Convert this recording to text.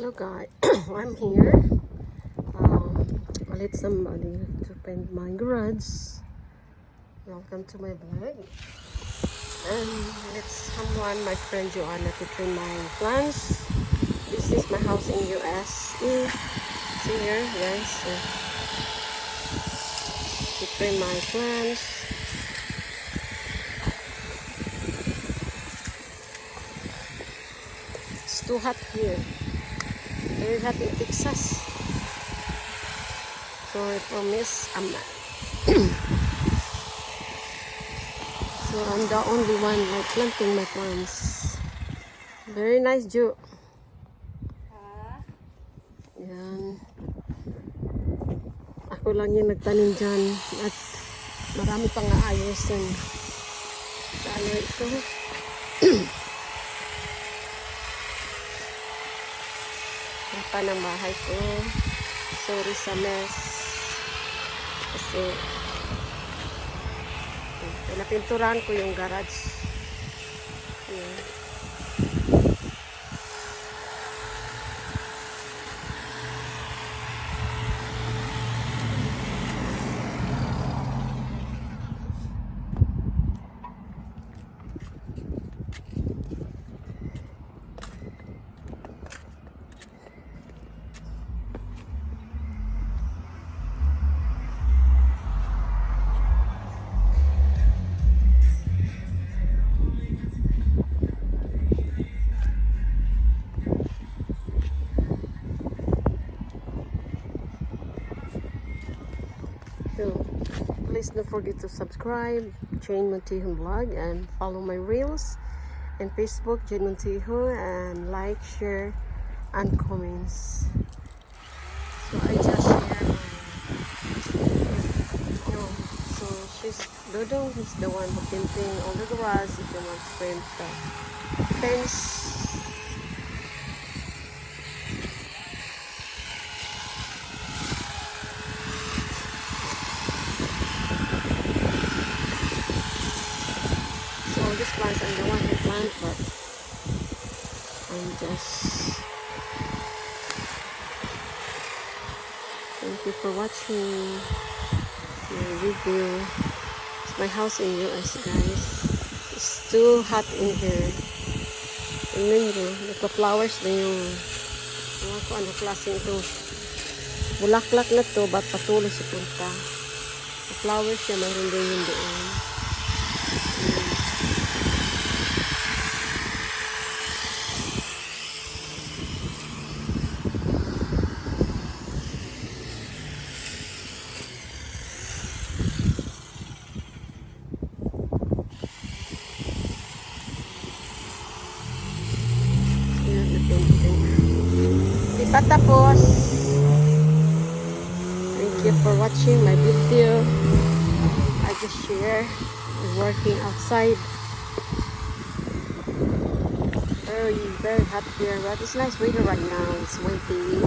Hello guys, I'm here. I let somebody to paint my garage. Welcome to my vlog. And let's someone, my friend Joanna, to trim my plants. This is my house in US. See here, guys. To trim my plants. It's too hot here. Very hot in Texas. Sorry for miss. So I'm the only one like planting my plants. Very nice, Ju. Yan. Ako lang yung nagtanim dyan. At marami pang aayosin. Sana ito. Mapa ng bahay ko. Sorry sa mess. Kasi napinturahan ko yung garage. Ayan. So, please don't forget to subscribe, Jane Montijo Vlog, and follow my reels and Facebook, Jane Montijo, and like, share, and comments. So I just share my, so Dodong is the one who painting all the grass. If you want to paint the fence. This plants I'm the one who plant, but I'm just thank you for watching my video. It's my house in US, guys. It's too hot in here. Tingnan nyo, nagpa-flowers na yung ko ano klaseng ito. Bulaklak na to, ba't patuloy sa punta. Flowers siya, mayroon din yun doon. Di pa tapos. Thank you for watching my video. I just share working outside. Very hot here, but it's nice weather right now. It's windy.